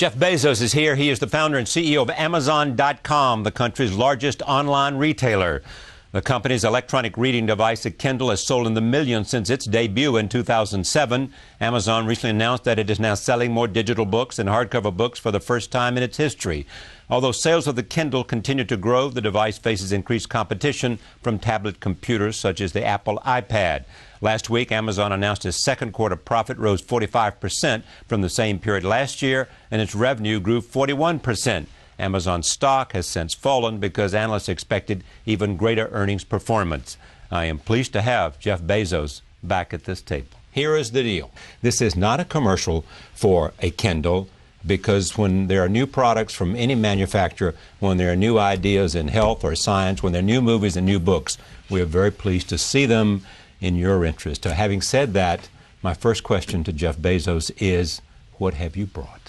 Jeff Bezos is here. He is the founder and CEO of Amazon.com, the country's largest online retailer. The company's electronic reading device, a Kindle, has sold in the millions since its debut in 2007. Amazon recently announced that it is now selling more digital books and hardcover books for the first time in its history. Although sales of the Kindle continue to grow, the device faces increased competition from tablet computers such as the Apple iPad. Last week, Amazon announced its second quarter profit rose 45% from the same period last year, and its revenue grew 41%. Amazon stock has since fallen because analysts expected even greater earnings performance. I am pleased to have Jeff Bezos back at this table. Here is the deal. This is not a commercial for a Kindle, because when there are new products from any manufacturer, when there are new ideas in health or science, when there are new movies and new books, we are very pleased to see them in your interest. Having said that, my first question to Jeff Bezos is, what have you brought?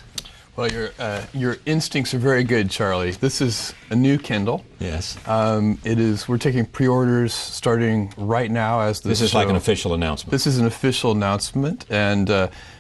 Well, your instincts are very good, Charlie. This is a new Kindle. Yes. It is. We're taking pre-orders starting right now as this is like an official announcement. This is an official announcement, and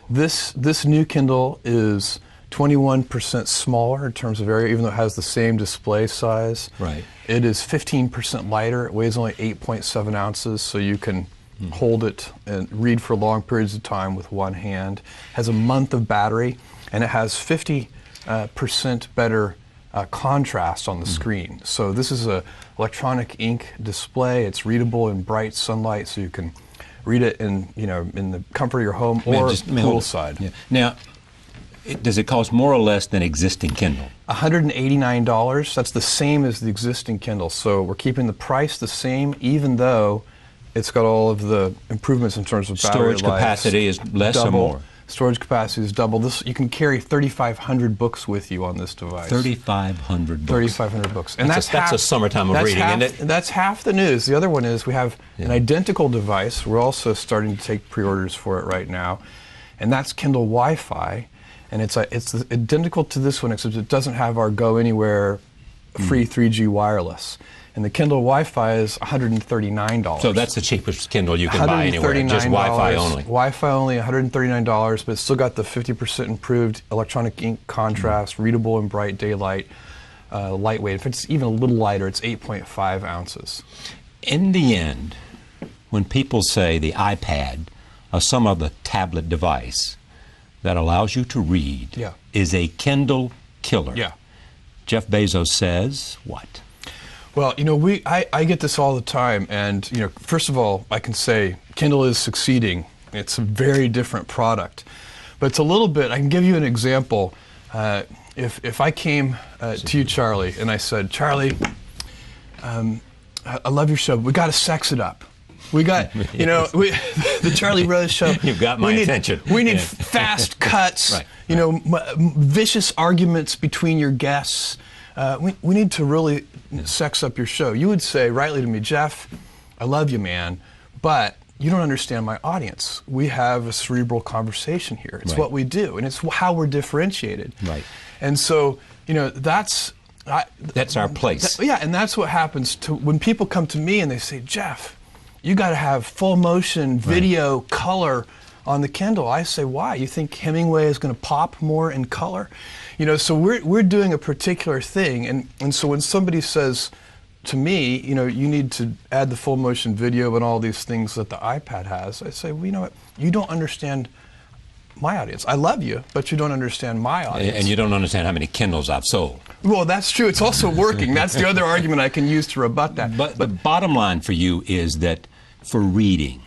this new Kindle is 21% smaller in terms of area, even though it has the same display size. Right. It is 15% lighter. It weighs only 8.7 ounces, so you can hold it and read for long periods of time with one hand. It has a month of battery, and it has 50% better contrast on the screen. So this is a electronic ink display. It's readable in bright sunlight, so you can read it in the comfort of your home or poolside. Yeah. Now, does it cost more or less than existing Kindle? $189. That's the same as the existing Kindle. So we're keeping the price the same, even though it's got all of the improvements in terms of battery life. Storage capacity is less or more? Storage capacity is double. You can carry 3,500 books with you on this device. 3,500 books. 3,500 books. And that's a summertime of reading, isn't it? That's half the news. The other one is we have an identical device. We're also starting to take pre-orders for it right now, and that's Kindle Wi-Fi. And it's identical to this one, except it doesn't have our Go Anywhere free 3G wireless. And the Kindle Wi-Fi is $139. So that's the cheapest Kindle you can buy anywhere, just Wi-Fi only. Wi-Fi only, $139, but it's still got the 50% improved electronic ink contrast, readable in bright daylight, lightweight. If it's even a little lighter, it's 8.5 ounces. In the end, when people say the iPad or some other tablet device that allows you to read is a Kindle killer, Jeff Bezos says what? Well, I get this all the time, and first of all, I can say Kindle is succeeding. It's a very different product, but it's a little bit. I can give you an example. If I came to you, Charlie, and I said, Charlie, I love your show. We got to sex it up. We got, the Charlie Rose Show. You've got my attention. We need fast cuts. Vicious arguments between your guests. We need to really sex up your show. You would say rightly to me, Jeff, I love you, man, but you don't understand my audience. We have a cerebral conversation here. It's what we do, and it's how we're differentiated. Right. And so, that's our place. And that's what happens when people come to me and they say, Jeff, you got to have full motion video color on the Kindle. I say, why? You think Hemingway is going to pop more in color? So we're doing a particular thing, and so when somebody says to me, you need to add the full motion video and all these things that the iPad has, I say, well, you know what? You don't understand my audience. I love you, but you don't understand my audience. And you don't understand how many Kindles I've sold. Well, that's true. It's also working. That's the other argument I can use to rebut that. But the bottom line for you is that for reading,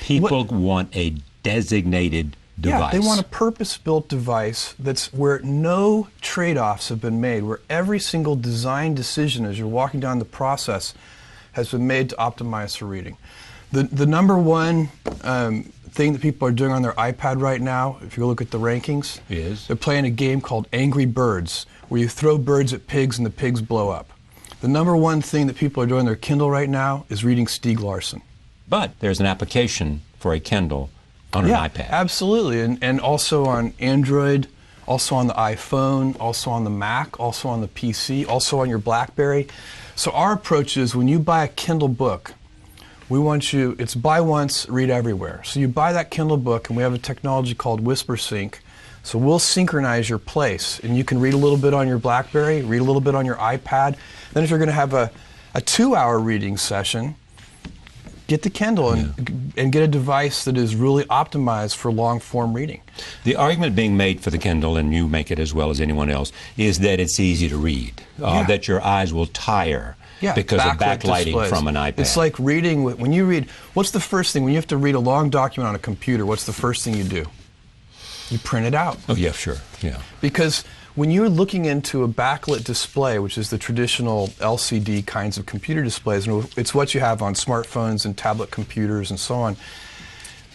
people want a designated device. Yeah, they want a purpose-built device that's where no trade-offs have been made, where every single design decision as you're walking down the process has been made to optimize for reading. The number one thing that people are doing on their iPad right now, if you look at the rankings, they're playing a game called Angry Birds, where you throw birds at pigs and the pigs blow up. The number one thing that people are doing on their Kindle right now is reading Stieg Larsson. But there's an application for a Kindle on an iPad. Absolutely, and also on Android, also on the iPhone, also on the Mac, also on the PC, also on your BlackBerry. So our approach is when you buy a Kindle book, we want you, it's buy once, read everywhere. So you buy that Kindle book, and we have a technology called WhisperSync. So we'll synchronize your place, and you can read a little bit on your BlackBerry, read a little bit on your iPad. Then if you're going to have a 2-hour reading session, get the Kindle and get a device that is really optimized for long-form reading. The argument being made for the Kindle, and you make it as well as anyone else, is that it's easy to read, that your eyes will tire because of backlighting displays from an iPad. It's like reading, when you read, what's the first thing, when you have to read a long document on a computer, what's the first thing you do? You print it out. Oh, yeah, sure, yeah. Because when you're looking into a backlit display, which is the traditional LCD kinds of computer displays, and it's what you have on smartphones and tablet computers and so on,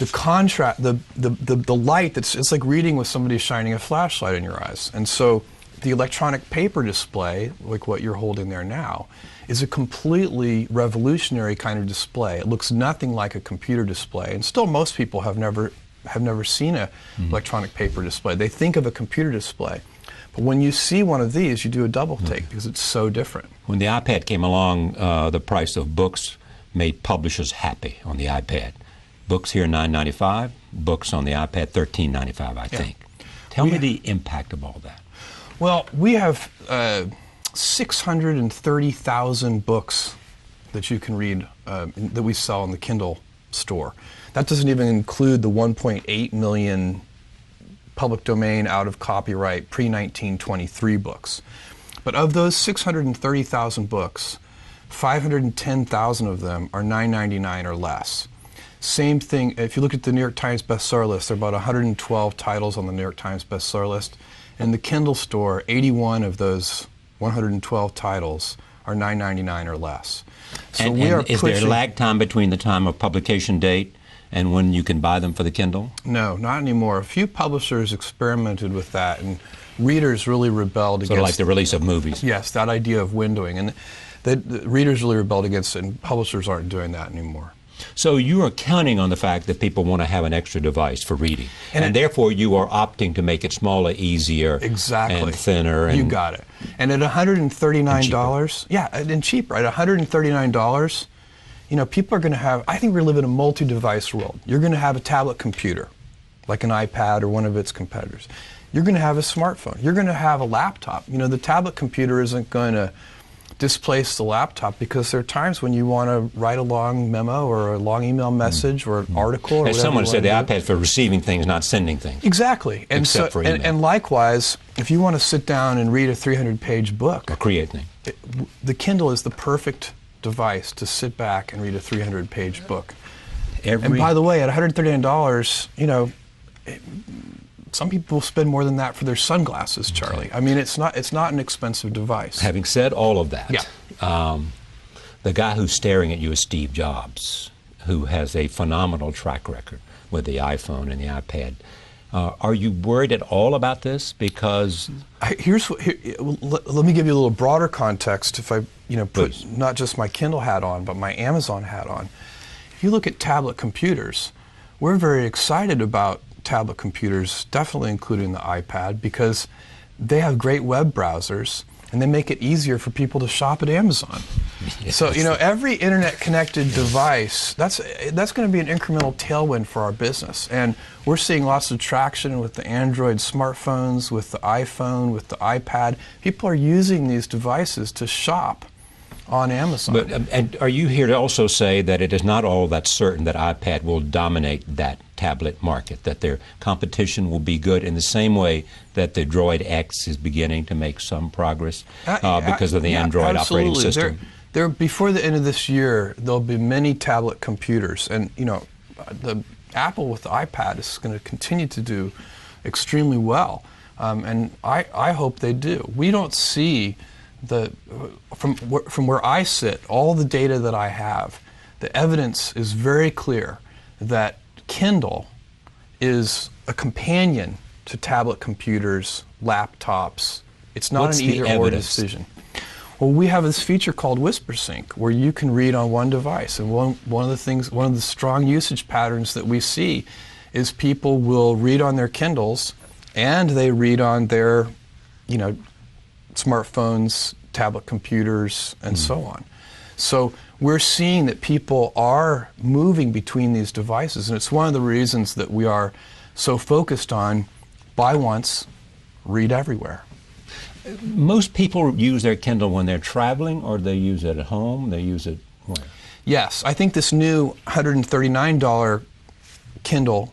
the contrast, the light, it's like reading with somebody shining a flashlight in your eyes. And so the electronic paper display, like what you're holding there now, is a completely revolutionary kind of display. It looks nothing like a computer display, and still most people have never seen a electronic paper display. They think of a computer display. But when you see one of these, you do a double take because it's so different. When the iPad came along, the price of books made publishers happy on the iPad. Books here $9.95, books on the iPad $13.95, I think. Tell me the impact of all that. Well, we have 630,000 books that you can read that we sell in the Kindle store. That doesn't even include the 1.8 million public domain, out of copyright, pre-1923 books. But of those 630,000 books, 510,000 of them are $9.99 or less. Same thing, if you look at the New York Times bestseller list, there are about 112 titles on the New York Times bestseller list. In the Kindle store, 81 of those 112 titles are $9.99 or less. So and is there a lag time between the time of publication date and when you can buy them for the Kindle? No, not anymore. A few publishers experimented with that, and readers really rebelled against it. Sort of like the release of movies. Yes, that idea of windowing. And the readers really rebelled against it, and publishers aren't doing that anymore. So you are counting on the fact that people want to have an extra device for reading. And therefore you are opting to make it smaller, easier, and thinner. And you got it. And at $139, and cheaper. At $139, you know, people are going to have, I think we live in a multi-device world. You're going to have a tablet computer, like an iPad or one of its competitors. You're going to have a smartphone. You're going to have a laptop. You know, the tablet computer isn't going to displace the laptop, because there are times when you want to write a long memo or a long email message or an article or whatever. As someone said, the iPad's for receiving things, not sending things. Exactly. And except for email. And likewise, if you want to sit down and read a 300-page book, or create things, the Kindle is the perfect device to sit back and read a 300-page book. And by the way, at $139, you know, some people spend more than that for their sunglasses, Charlie. I mean, it's not an expensive device. Having said all of that, the guy who's staring at you is Steve Jobs, who has a phenomenal track record with the iPhone and the iPad. Are you worried at all about this? Because let me give you a little broader context. If I put not just my Kindle hat on, but my Amazon hat on. If you look at tablet computers, we're very excited about tablet computers, definitely including the iPad, because they have great web browsers and they make it easier for people to shop at Amazon. Yes. So, you know, every internet-connected device, that's going to be an incremental tailwind for our business. And we're seeing lots of traction with the Android smartphones, with the iPhone, with the iPad. People are using these devices to shop on Amazon. But and are you here to also say that it is not all that certain that iPad will dominate that tablet market, that their competition will be good in the same way that the Droid X is beginning to make some progress because of the Android operating system? Before the end of this year, there'll be many tablet computers, and you know, the Apple with the iPad is going to continue to do extremely well, and I hope they do. We don't see from where I sit, all the data that I have, the evidence is very clear that Kindle is a companion to tablet computers, laptops. It's not an either-or decision. Well, we have this feature called WhisperSync, where you can read on one device. And one of the strong usage patterns that we see is people will read on their Kindles and they read on their, you know, smartphones, tablet computers, and so on. So we're seeing that people are moving between these devices, and it's one of the reasons that we are so focused on buy once, read everywhere. Most people use their Kindle when they're traveling, or they use it at home, they use it where? Yes, I think this new $139 Kindle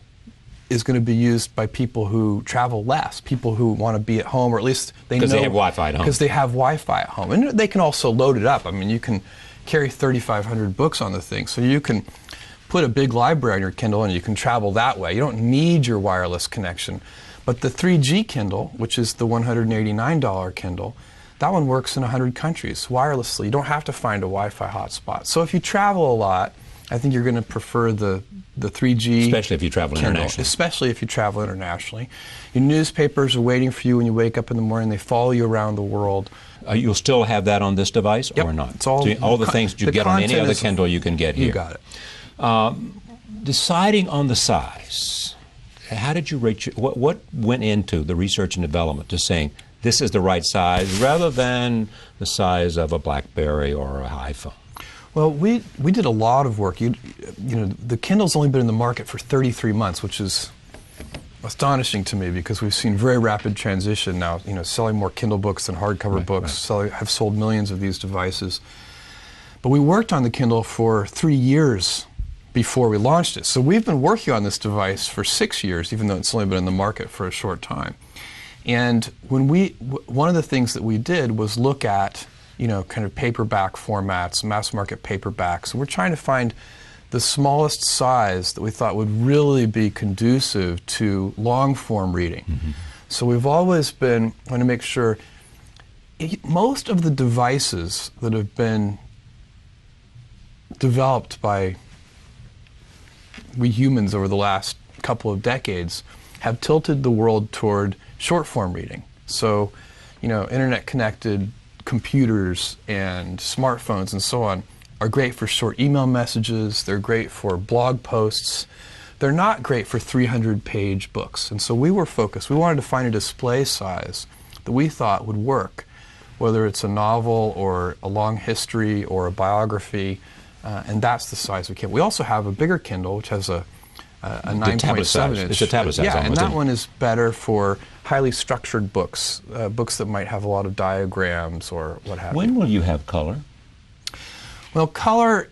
is going to be used by people who travel less, people who want to be at home, or at least they know. Because they have Wi-Fi at home. Because they have Wi-Fi at home. And they can also load it up. I mean, you can carry 3,500 books on the thing, so you can put a big library on your Kindle and you can travel that way. You don't need your wireless connection. But the 3G Kindle, which is the $189 Kindle, that one works in 100 countries wirelessly. You don't have to find a Wi-Fi hotspot. So if you travel a lot, I think you're going to prefer the 3G. Especially if you travel Kindle, internationally. especially if you travel internationally. Your newspapers are waiting for you when you wake up in the morning. They follow you around the world. You'll still have that on this device, Yep. or not? It's all, so all the things you get on any other Kindle you can get here. You got it. Deciding on the size, how did you rate what went into the research and development to saying this is the right size rather than the size of a BlackBerry or an iPhone? Well, we did a lot of work. You know, the Kindle's only been in the market for 33 months, which is astonishing to me because we've seen very rapid transition now. You know, selling more Kindle books than hardcover books. Have sold millions of these devices. But we worked on the Kindle for 3 years before we launched it. So we've been working on this device for 6 years, even though it's only been in the market for a short time. And when one of the things that we did was look at, you know, kind of paperback formats, mass market paperbacks. We're trying to find the smallest size that we thought would really be conducive to long form reading. Mm-hmm. So we've always been trying to make sure most of the devices that have been developed by we humans over the last couple of decades have tilted the world toward short form reading. So, you know, internet connected computers and smartphones and so on are great for short email messages, they're great for blog posts, they're not great for 300-page books. And so we were focused, we wanted to find a display size that we thought would work, whether it's a novel or a long history or a biography, and that's the size we can. We also have a bigger Kindle, which has a 9.7 inch. It's a tablet size. Yeah, and that one is better for highly structured books, books that might have a lot of diagrams or what have you. When will you have color? Well, color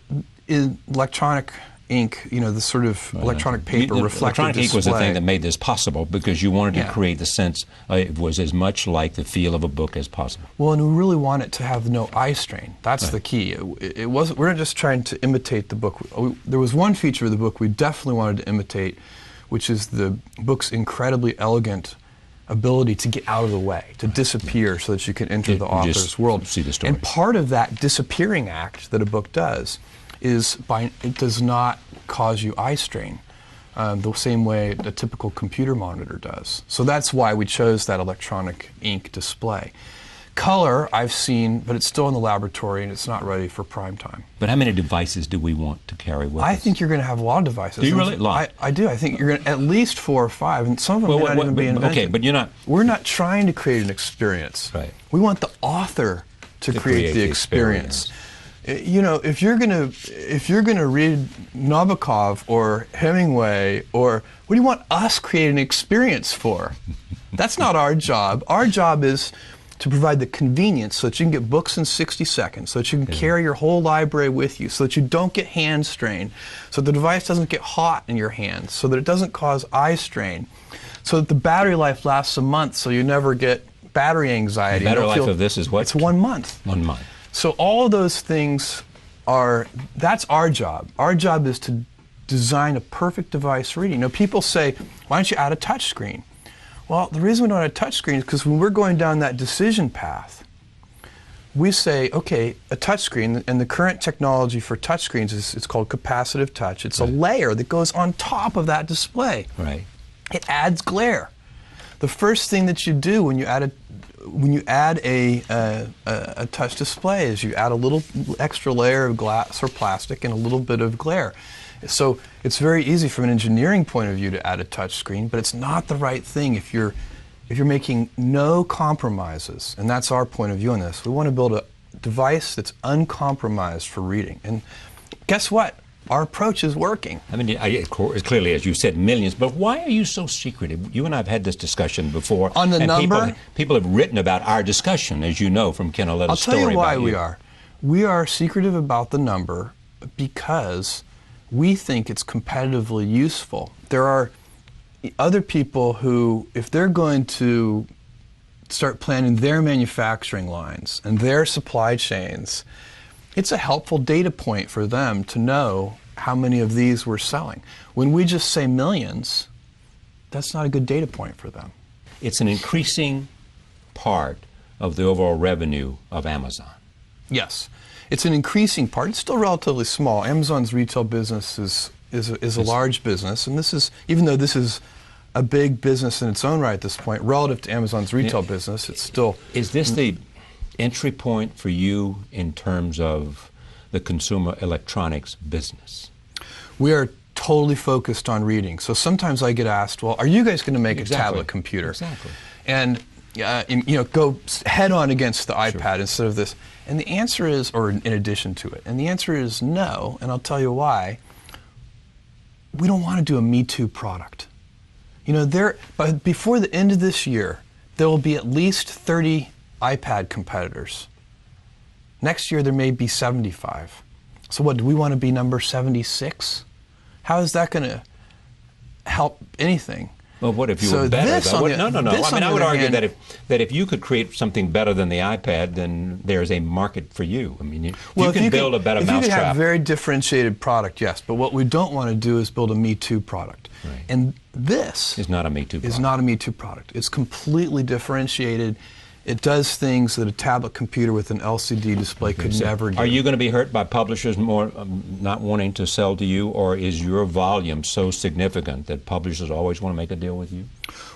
is electronic ink, you know, the sort of electronic paper reflective electronic display. ink was the thing that made this possible because you wanted to create the sense it was as much like the feel of a book as possible. Well, and we really want it to have no eye strain. That's the key. It wasn't. We're not just trying to imitate the book. There was one feature of the book we definitely wanted to imitate, which is the book's incredibly elegant ability to get out of the way, to disappear so that you can enter the author's world. See the story. And part of that disappearing act that a book does is it does not cause you eye strain the same way a typical computer monitor does. So that's why we chose that electronic ink display. Color, I've seen, but it's still in the laboratory and it's not ready for prime time. But how many devices do we want to carry with us? I think you're going to have a lot of devices. Do you really? I do. I think you're going to at least 4 or 5, and some of them may not even be invented. Okay, but you're not. We're not trying to create an experience. Right. We want the author to create the experience. You know, if you're gonna read Nabokov or Hemingway, or what do you want us create an experience for? That's not our job. Our job is to provide the convenience so that you can get books in 60 seconds, so that you can carry your whole library with you, so that you don't get hand strain, so the device doesn't get hot in your hands, so that it doesn't cause eye strain, so that the battery life lasts a month, so you never get battery anxiety. The battery life of this is what? It's 1 month. 1 month. So all of those things that's our job. Our job is to design a perfect device for reading. Now, people say, why don't you add a touch screen? Well, the reason we don't add a touch screen is because when we're going down that decision path, we say, okay, a touch screen, and the current technology for touch screens it's called capacitive touch. It's a layer that goes on top of that display. Right. It adds glare. The first thing that you do when you add a touch display is you add a little extra layer of glass or plastic and a little bit of glare. So it's very easy from an engineering point of view to add a touch screen, but it's not the right thing if you're making no compromises. And that's our point of view on this. We want to build a device that's uncompromised for reading. And guess what? our approach is working. I mean, clearly, as you said, millions, but why are you so secretive? You and I have had this discussion before. On the number? People have written about our discussion, as you know, from Kindle. I'll tell you why we are. We are secretive about the number because we think it's competitively useful. There are other people who, if they're going to start planning their manufacturing lines and their supply chains, it's a helpful data point for them to know how many of these we're selling. When we just say millions, that's not a good data point for them. It's an increasing part of the overall revenue of Amazon. Yes, it's an increasing part. It's still relatively small. Amazon's retail business is a large business, and this is, even though this is a big business in its own right at this point, relative to Amazon's retail business, it's still... Is this the entry point for you in terms of the consumer electronics business? We are totally focused on reading. So sometimes I get asked, well, are you guys going to make a tablet computer? Exactly. And go head on against the iPad instead of this. And the answer is, or in addition to it, and the answer is no, and I'll tell you why. We don't want to do a Me Too product. But before the end of this year, there will be at least 30 iPad competitors. Next year there may be 75. So what, do we want to be number 76? How is that going to help anything? Well, what if you were better? No. I mean, I would argue that if you could create something better than the iPad, then there's a market for you. I mean, you can build a better mousetrap. If you could have a very differentiated product, yes. But what we don't want to do is build a Me Too product. Right. And this is not a Me Too product. Is not a Me Too product. It's completely differentiated. It does things that a tablet computer with an LCD display could never do. Are you going to be hurt by publishers more not wanting to sell to you, or is your volume so significant that publishers always want to make a deal with you?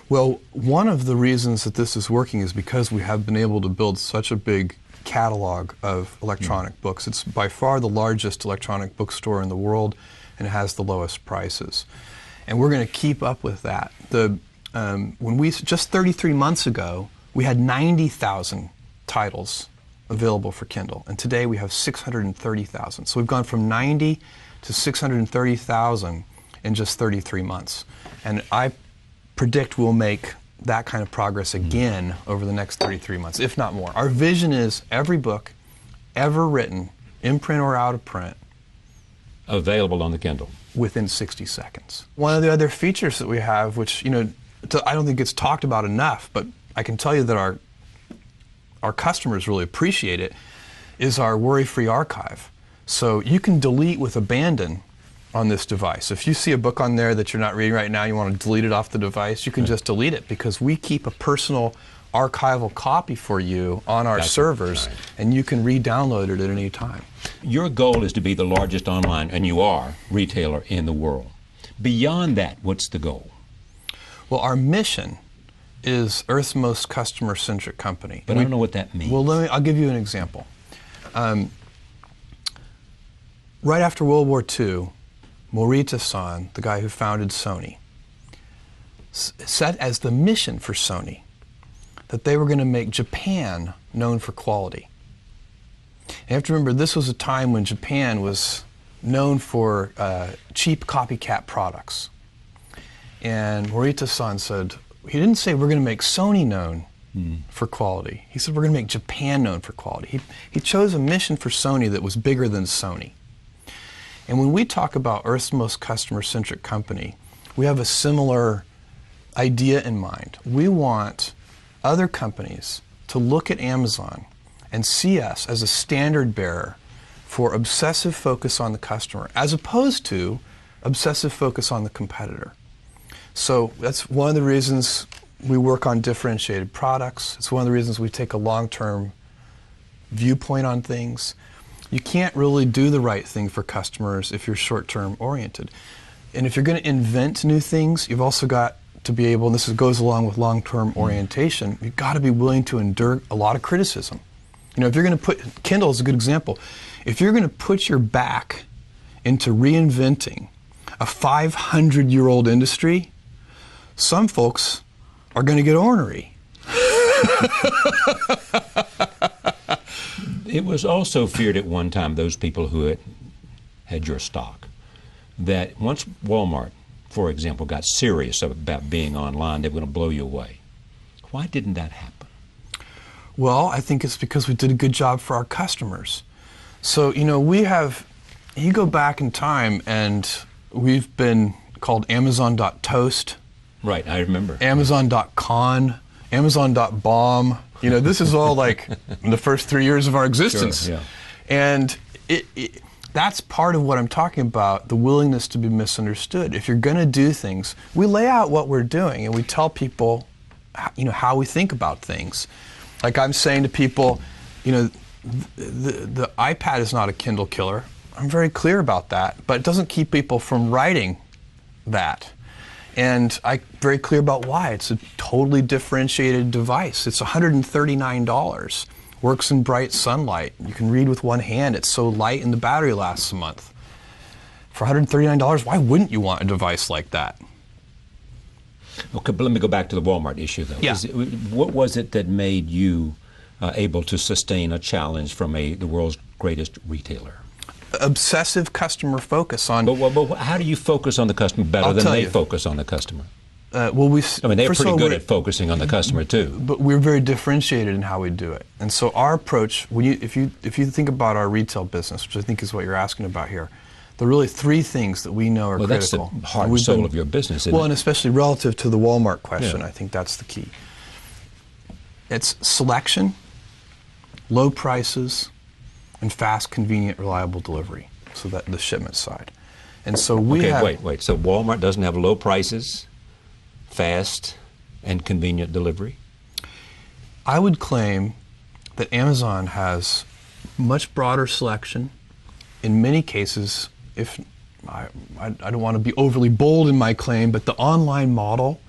Well, one of the reasons that this is working is because we have been able to build such a big catalog of electronic books. It's by far the largest electronic bookstore in the world, and it has the lowest prices. And we're going to keep up with that. Just 33 months ago, we had 90,000 titles available for Kindle, and today we have 630,000. So we've gone from 90 to 630,000 in just 33 months. And I predict we'll make that kind of progress again over the next 33 months, if not more. Our vision is every book ever written, in print or out of print, available on the Kindle within 60 seconds. One of the other features that we have, which I don't think gets talked about enough, but I can tell you that our customers really appreciate it, is our worry-free archive. So you can delete with abandon on this device. If you see a book on there that you're not reading right now, you want to delete it off the device, you can just delete it, because we keep a personal archival copy for you on our servers, and you can re-download it at any time. Your goal is to be the largest online, and you are, retailer in the world. Beyond that, what's the goal? Well, our mission is Earth's most customer-centric company. But I don't know what that means. Well, I'll give you an example. Right after World War II, Morita-san, the guy who founded Sony, set as the mission for Sony that they were going to make Japan known for quality. And you have to remember, this was a time when Japan was known for cheap copycat products. And Morita-san said, he didn't say we're going to make Sony known for quality. He said we're going to make Japan known for quality. He chose a mission for Sony that was bigger than Sony. And when we talk about Earth's most customer-centric company, we have a similar idea in mind. We want other companies to look at Amazon and see us as a standard bearer for obsessive focus on the customer, as opposed to obsessive focus on the competitor. So that's one of the reasons we work on differentiated products. It's one of the reasons we take a long-term viewpoint on things. You can't really do the right thing for customers if you're short-term oriented. And if you're going to invent new things, you've also got to be able, and this goes along with long-term orientation, you've got to be willing to endure a lot of criticism. If you're going to Kindle is a good example. If you're going to put your back into reinventing a 500-year-old industry, some folks are going to get ornery. It was also feared at one time, those people who had your stock, that once Walmart, for example, got serious about being online, they were going to blow you away. Why didn't that happen? Well, I think it's because we did a good job for our customers. So, you go back in time and we've been called Amazon.toast. Right, I remember. Amazon.con, Amazon.bomb. This is all like in the first 3 years of our existence. Sure, yeah. And that's part of what I'm talking about, the willingness to be misunderstood. If you're going to do things, we lay out what we're doing and we tell people, how we think about things. Like I'm saying to people, the iPad is not a Kindle killer. I'm very clear about that, but it doesn't keep people from writing that. And I'm very clear about why. It's a totally differentiated device. It's $139. Works in bright sunlight. You can read with one hand. It's so light and the battery lasts a month. For $139, why wouldn't you want a device like that? Okay, but let me go back to the Walmart issue, though. Yeah. What was it that made you able to sustain a challenge from the world's greatest retailer? Obsessive customer focus on... But how do you focus on the customer better than they focus on the customer? They're pretty good at focusing on the customer, too. But we're very differentiated in how we do it. And so our approach, if you think about our retail business, which I think is what you're asking about here, there are really three things that we know are critical. That's the heart and soul of your business, isn't it? And especially relative to the Walmart question, I think that's the key. It's selection, low prices, and fast, convenient, reliable delivery. So that the shipment side. And so we have... Wait. So Walmart doesn't have low prices, fast, and convenient delivery? I would claim that Amazon has much broader selection. In many cases, if I don't want to be overly bold in my claim, but the online model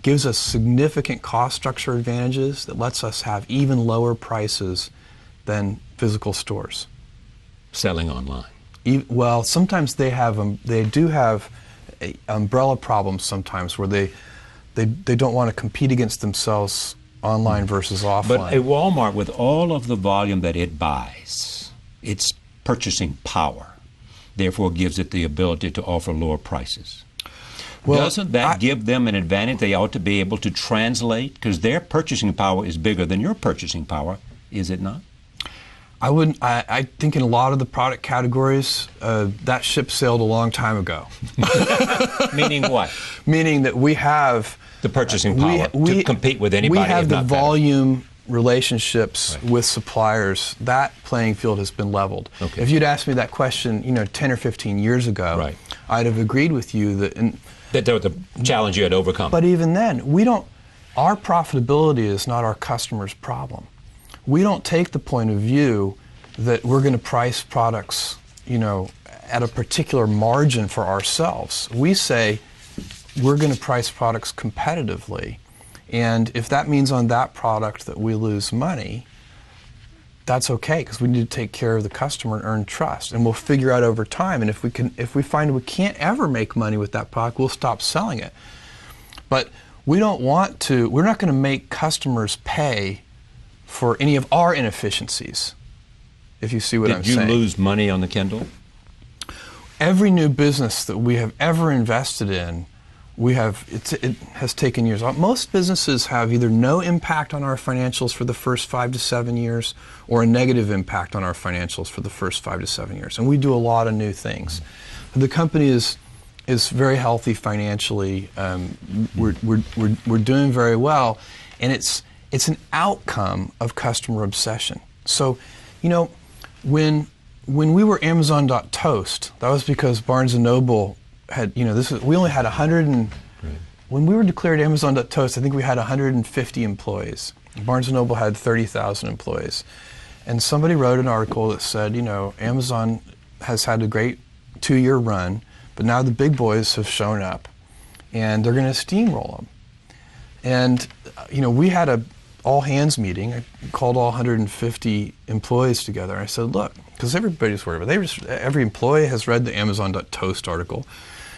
gives us significant cost structure advantages that lets us have even lower prices than physical stores. Selling online? Well, sometimes they do have umbrella problems sometimes where they don't want to compete against themselves online versus offline. But a Walmart, with all of the volume that it buys, its purchasing power, therefore gives it the ability to offer lower prices. Well, doesn't that give them an advantage they ought to be able to translate? Because their purchasing power is bigger than your purchasing power, is it not? I think in a lot of the product categories, that ship sailed a long time ago. Meaning what? Meaning that we have the purchasing power to compete with anybody. We have if the not volume relationships with suppliers. That playing field has been leveled. Okay. If you'd asked me that question, 10 or 15 years ago, I'd have agreed with you that the challenge you had overcome. But even then, our profitability is not our customer's problem. We don't take the point of view that we're going to price products, at a particular margin for ourselves. We say we're going to price products competitively, and if that means on that product that we lose money, that's okay, because we need to take care of the customer and earn trust, and we'll figure out over time. And if we find we can't ever make money with that product, we'll stop selling it. But we're not going to make customers pay for any of our inefficiencies, if you see what I'm saying. Did you lose money on the Kindle? Every new business that we have ever invested in, it has taken years. Most businesses have either no impact on our financials for the first 5 to 7 years, or a negative impact on our financials for the first 5 to 7 years. And we do a lot of new things. The company is very healthy financially. We're doing very well, and it's an outcome of customer obsession. So, when we were Amazon.toast, that was because Barnes & Noble had, we only had 100 and, when we were declared Amazon.toast, I think we had 150 employees. Barnes & Noble had 30,000 employees. And somebody wrote an article that said, Amazon has had a great 2-year run, but now the big boys have shown up, and they're going to steamroll them. And, we had a all-hands meeting. I called all 150 employees together, and I said, look, because everybody's worried about it. Every employee has read the Amazon.toast article.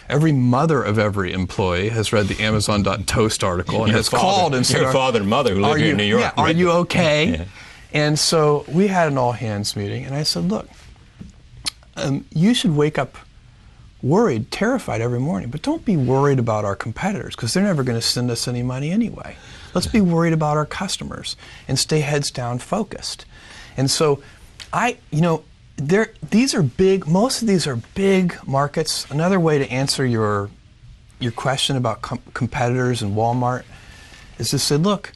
Every mother of every employee has read the Amazon.toast article and has called and said, your father and mother who live here in New York. Yeah, are you okay? Yeah. And so we had an all-hands meeting, and I said, look, you should wake up worried, terrified every morning. But don't be worried about our competitors, because they're never going to send us any money anyway. Let's be worried about our customers and stay heads down focused. And so these are big, most of these are big markets. Another way to answer your question about competitors and Walmart is to say, look,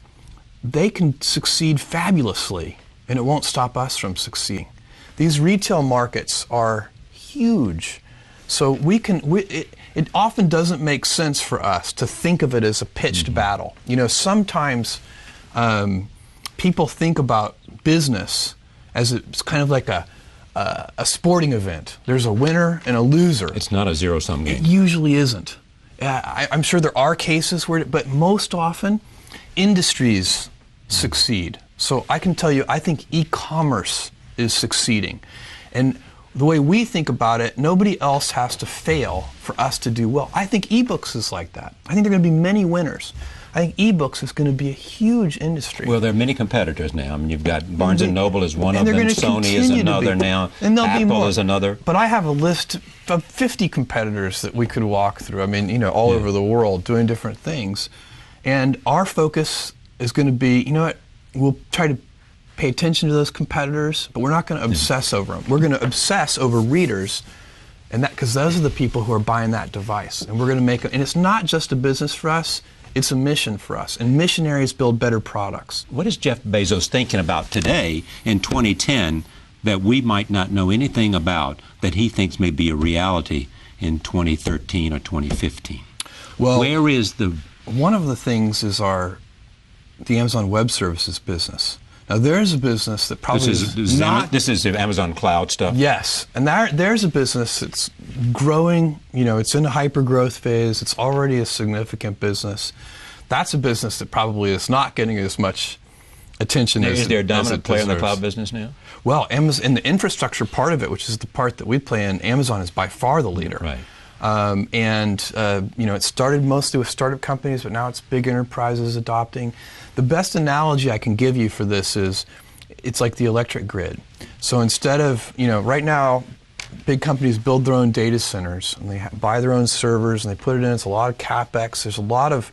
they can succeed fabulously, and it won't stop us from succeeding. These retail markets are huge. So it often doesn't make sense for us to think of it as a pitched battle. Sometimes people think about business as it's kind of like a sporting event. There's a winner and a loser. It's not a zero-sum game. It usually isn't. I'm sure there are cases where, but most often, industries succeed. So I can tell you, I think e-commerce is succeeding. And the way we think about it, nobody else has to fail for us to do well. I think ebooks is like that. I think there are going to be many winners. I think ebooks is going to be a huge industry. Well, there are many competitors now. I mean, you've got Barnes & Noble is one of them, Sony is another now, and Apple is another. But I have a list of 50 competitors that we could walk through. I mean, all over the world doing different things. And our focus is going to be, we'll try to pay attention to those competitors, but we're not going to obsess over them. We're going to obsess over readers, and that because those are the people who are buying that device. And we're going to make it, and it's not just a business for us. It's a mission for us, and missionaries build better products. What is Jeff Bezos thinking about today in 2010 that we might not know anything about that he thinks may be a reality in 2013 or 2015? Well, where is one of the things is the Amazon Web Services business. Now there's a business that probably this is Amazon Cloud stuff. Yes, and there's a business that's growing. It's in a hyper growth phase. It's already a significant business. That's a business that probably is not getting as much attention as it deserves. Is there a dominant player in the cloud business now? Well, Amazon, in the infrastructure part of it, which is the part that we play in, Amazon is by far the leader. Right. It started mostly with startup companies, but now it's big enterprises adopting. The best analogy I can give you for this is it's like the electric grid. So instead of, right now, big companies build their own data centers and they buy their own servers and they put it in. It's a lot of CapEx. There's a lot of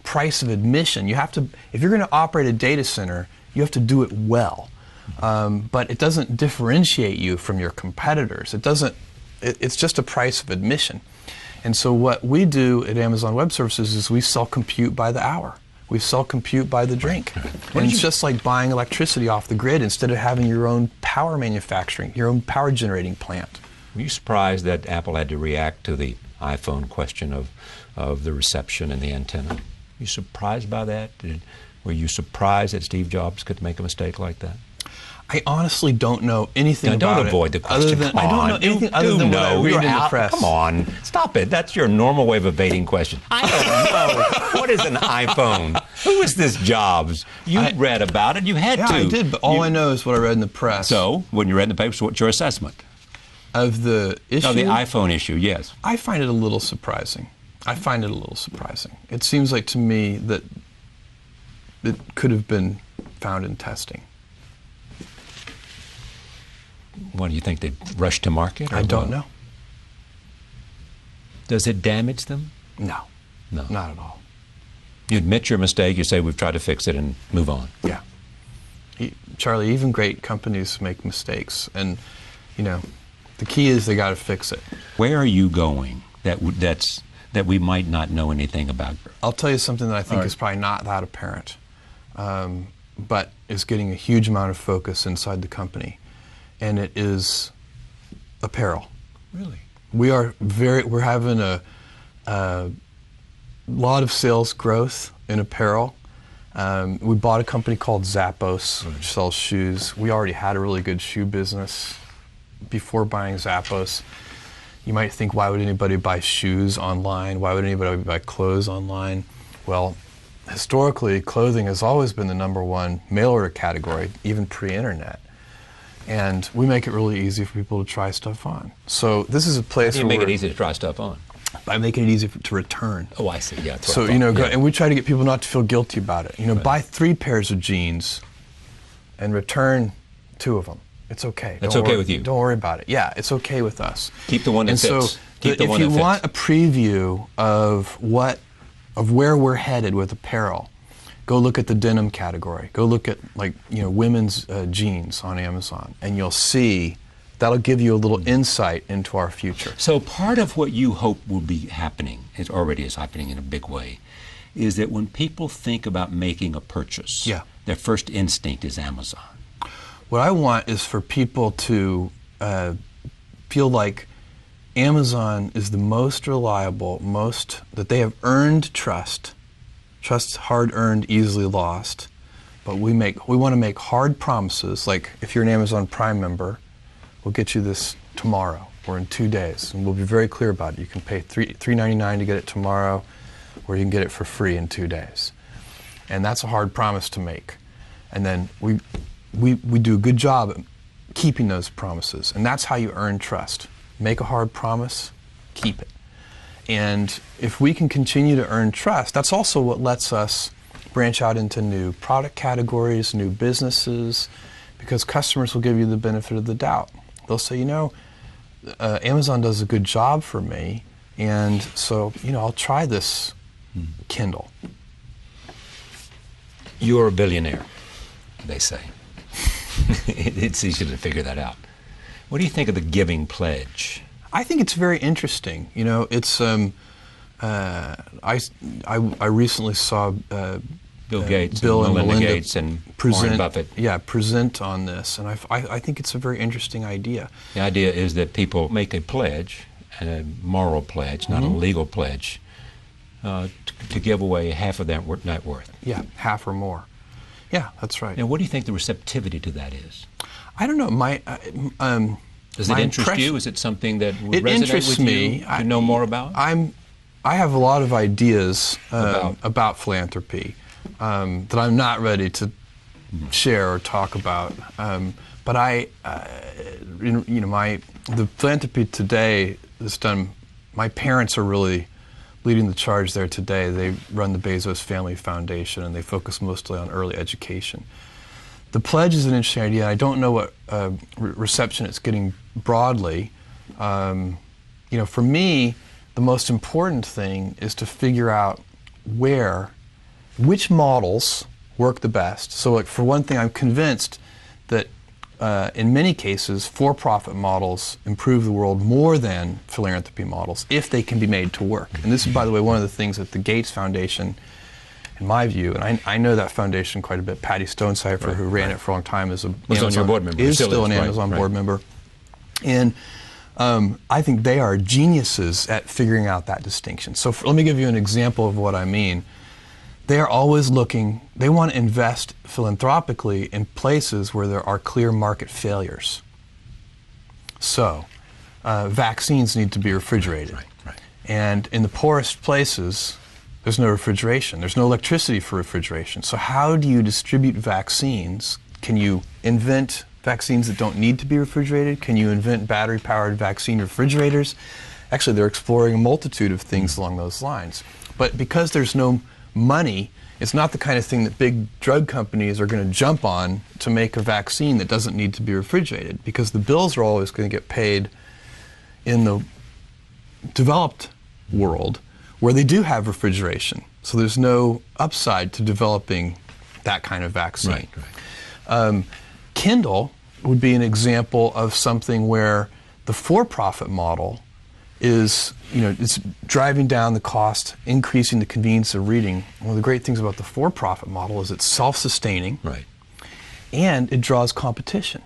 price of admission. You have to, if you're going to operate a data center, you have to do it well. But it doesn't differentiate you from your competitors. It's just a price of admission. And so what we do at Amazon Web Services is we sell compute by the hour. We sell compute by the drink. And it's just like buying electricity off the grid instead of having your own power manufacturing, your own power generating plant. Were you surprised that Apple had to react to the iPhone question of the reception and the antenna? Were you surprised by that? Were you surprised that Steve Jobs could make a mistake like that? I honestly don't know anything about it. Don't avoid the question. I don't know anything other than what I read in the press. Come on, stop it. That's your normal way of evading questions. I don't know. What is an iPhone? Who is this Jobs? You read about it. You had to. Yeah, I did, but all I know is what I read in the press. So, when you read in the papers, what's your assessment? Of the issue? Of the iPhone issue, yes. I find it a little surprising. It seems like to me that it could have been found in testing. What do you think? They rushed to market? I don't know. Does it damage them? No, not at all. You admit your mistake, you say we've tried to fix it and move on. Yeah. Charlie, even great companies make mistakes, and the key is they got to fix it. Where are you going that we might not know anything about? I'll tell you something that I think is probably not that apparent, but is getting a huge amount of focus inside the company. And it is apparel. Really? We're having a lot of sales growth in apparel. We bought a company called Zappos, which sells shoes. We already had a really good shoe business before buying Zappos. You might think, why would anybody buy shoes online? Why would anybody buy clothes online? Well, historically, clothing has always been the #1 mail order category, even pre-internet. And we make it really easy for people to try stuff on. So this is a place where you make it easy to try stuff on. By making it easy to return. Oh, I see. Yeah. So and we try to get people not to feel guilty about it. Buy 3 pairs of jeans, and return 2 of them. It's okay. That's okay with you. Don't worry about it. Yeah, it's okay with us. Keep the one that fits. So Keep the if one you that fits. want a preview of where we're headed with apparel, go look at the denim category. Go look at women's jeans on Amazon, and you'll see that'll give you a little insight into our future. So part of what you hope will be happening, it already is happening in a big way, is that when people think about making a purchase, their first instinct is Amazon. What I want is for people to feel like Amazon is the most reliable, that they have earned trust. Trust's hard-earned, easily lost. But we want to make hard promises, like if you're an Amazon Prime member, we'll get you this tomorrow or in 2 days, and we'll be very clear about it. You can pay $3.99 to get it tomorrow, or you can get it for free in 2 days. And that's a hard promise to make. And then we do a good job at keeping those promises, and that's how you earn trust. Make a hard promise, keep it. And if we can continue to earn trust, that's also what lets us branch out into new product categories, new businesses, because customers will give you the benefit of the doubt. They'll say, Amazon does a good job for me, and so, I'll try this Kindle. You're a billionaire, they say. It's easy to figure that out. What do you think of the giving pledge? I think it's very interesting. It's I recently saw Bill Gates, Bill and Melinda Gates, and Warren Buffett. Yeah, present on this, and I think it's a very interesting idea. The idea is that people make a pledge, a moral pledge, not a legal pledge, to give away half of their net worth. Yeah, half or more. Yeah, that's right. And what do you think the receptivity to that is? I don't know. Does it interest you? Is it something that would resonate interests with me. you to know more about? I have a lot of ideas about philanthropy that I'm not ready to share or talk about. But the philanthropy today is done. My parents are really leading the charge there today. They run the Bezos Family Foundation, and they focus mostly on early education. The pledge is an interesting idea. I don't know what reception it's getting broadly. For me, the most important thing is to figure out which models work the best. So, for one thing, I'm convinced that in many cases, for-profit models improve the world more than philanthropy models if they can be made to work. And this is, by the way, one of the things that the Gates Foundation, in my view, and I know that foundation quite a bit. Patty Stonecipher, who ran it for a long time, was your board member. Is still an Amazon board member. And I think they are geniuses at figuring out that distinction. So let me give you an example of what I mean. They are always looking, they want to invest philanthropically in places where there are clear market failures. So, vaccines need to be refrigerated. Right. And in the poorest places, there's no refrigeration. There's no electricity for refrigeration. So how do you distribute vaccines? Can you invent vaccines that don't need to be refrigerated? Can you invent battery-powered vaccine refrigerators? Actually, they're exploring a multitude of things along those lines. But because there's no money, it's not the kind of thing that big drug companies are going to jump on to make a vaccine that doesn't need to be refrigerated, because the bills are always going to get paid in the developed world where they do have refrigeration. So there's no upside to developing that kind of vaccine. Right. Kindle would be an example of something where the for-profit model is, it's driving down the cost, increasing the convenience of reading. One of the great things about the for-profit model is it's self-sustaining, right, and it draws competition.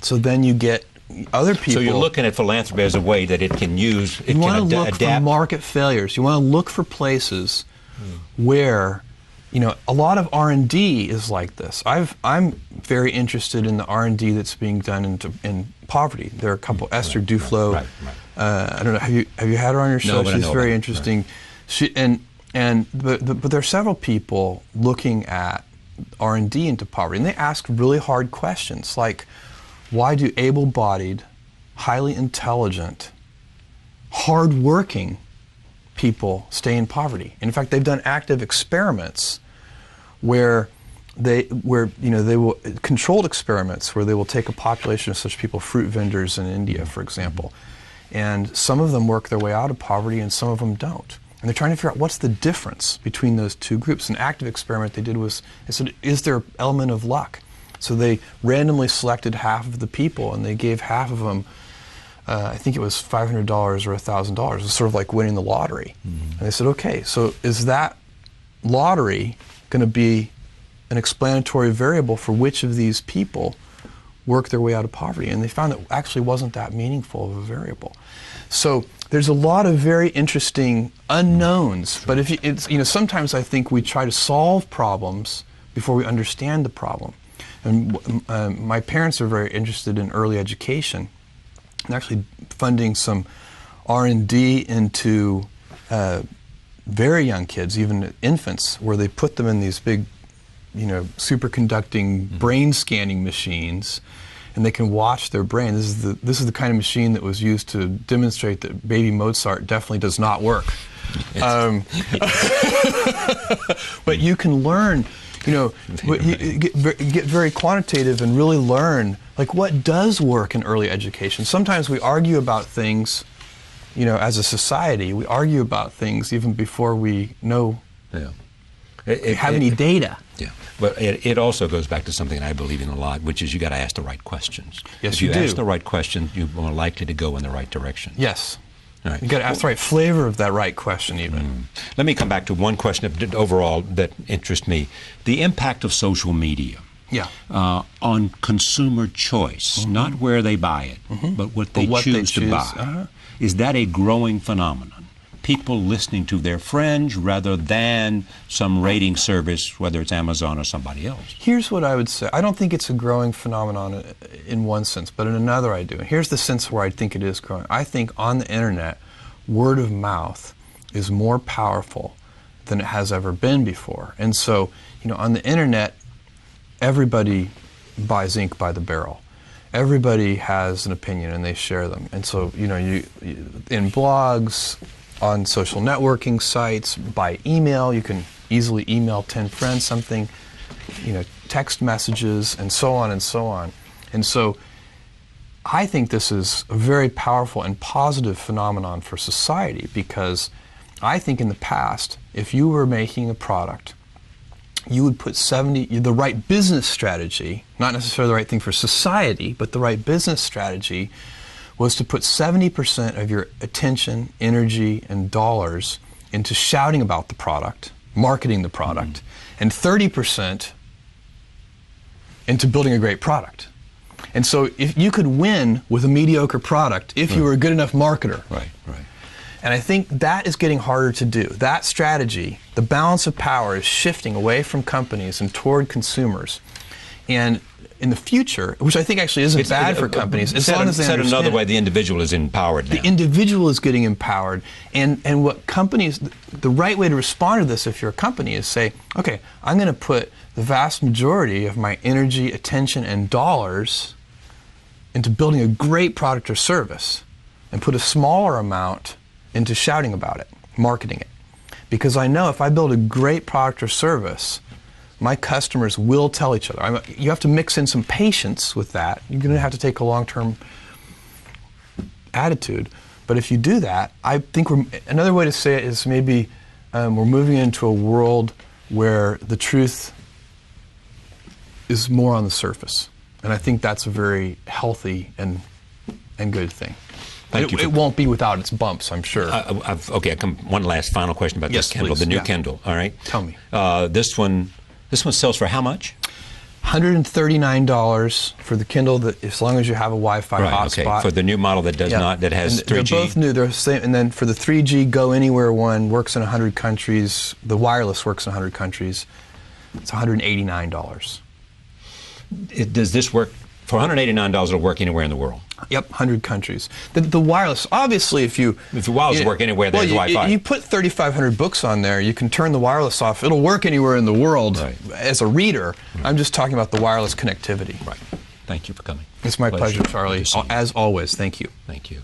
So then you get other people. So you're looking at philanthropy as a way that it can use. You want to look for market failures. You want to look for places where, a lot of R&D is like this. I'm very interested in the R&D that's being done in poverty. There are a couple. Esther Duflo. Right. I don't know. Have you had her on your show? No, but She's I know very about interesting. Right. But there are several people looking at R&D into poverty, and they ask really hard questions like, why do able-bodied, highly intelligent, hard-working people stay in poverty? And in fact, they've done active experiments where they will controlled experiments where they will take a population of such people, fruit vendors in India, for example, and some of them work their way out of poverty and some of them don't. And they're trying to figure out what's the difference between those two groups. An active experiment they did was, they said, is there an element of luck? So they randomly selected half of the people and they gave half of them, I think it was $500 or $1,000. It was sort of like winning the lottery. And they said, okay, so is that lottery going to be an explanatory variable for which of these people work their way out of poverty? And they found that actually wasn't that meaningful of a variable. So there's a lot of very interesting unknowns, but if sometimes I think we try to solve problems before we understand the problem. And my parents are very interested in early education, and actually funding some R&D into very young kids, even infants, where they put them in these big, superconducting brain scanning machines, and they can watch their brain. This is the kind of machine that was used to demonstrate that baby Mozart definitely does not work. But you can learn, you get very quantitative and really learn like what does work in early education. Sometimes we argue about things, as a society, we argue about things even before we know have any data. Yeah, but it also goes back to something I believe in a lot, which is you got to ask the right questions. Yes, if you do. ask the right question, you're more likely to go in the right direction. Yes. All right. You got to ask the right flavor of that right question, even. Let me come back to one question overall that interests me: the impact of social media. Yeah. On consumer choice, not where they buy it, but what they choose to buy. Is that a growing phenomenon? People listening to their friends rather than some rating service, whether it's Amazon or somebody else? Here's what I would say. I don't think it's a growing phenomenon in one sense, but in another I do. Here's the sense where I think it is growing. I think on the internet, word of mouth is more powerful than it has ever been before. And so, on the internet, everybody buys ink by the barrel. Everybody has an opinion and they share them. And so, you in blogs, on social networking sites, by email, you can easily email 10 friends something, text messages, and so on and so on. And so I think this is a very powerful and positive phenomenon for society, because I think in the past, if you were making a product, you would put the right business strategy, not necessarily the right thing for society, but the right business strategy was to put 70% of your attention, energy, and dollars into shouting about the product, marketing the product, and 30% into building a great product. And so if you could win with a mediocre product if you were a good enough marketer. Right. And I think that is getting harder to do. That strategy, the balance of power is shifting away from companies and toward consumers. And in the future, which I think actually isn't bad for companies, as long as they understand. Said another way, the individual is empowered now. The individual is getting empowered. And what companies, the right way to respond to this if you're a company is say, okay, I'm going to put the vast majority of my energy, attention, and dollars into building a great product or service, and put a smaller amount into shouting about it, marketing it. Because I know if I build a great product or service, my customers will tell each other. You have to mix in some patience with that. You're going to have to take a long-term attitude. But if you do that, I think another way to say it is maybe we're moving into a world where the truth is more on the surface. And I think that's a very healthy and good thing. It won't be without its bumps, I'm sure. One last final question about this Kindle, the new Kindle. All right. Tell me. This one sells for how much? $139 for the Kindle, that as long as you have a Wi-Fi hotspot. Okay. For the new model that does not, that has 3G. They're both new. They're same. And then for the 3G Go Anywhere one, works in 100 countries. The wireless works in 100 countries. It's $189. Does this work? For $189, it'll work anywhere in the world? Yep, 100 countries. The wireless, obviously, if the wireless work anywhere, there's Wi-Fi. You put 3,500 books on there, you can turn the wireless off. It'll work anywhere in the world as a reader. Right. I'm just talking about the wireless connectivity. Right. Thank you for coming. It's my pleasure, Charlie. As always, thank you. Thank you.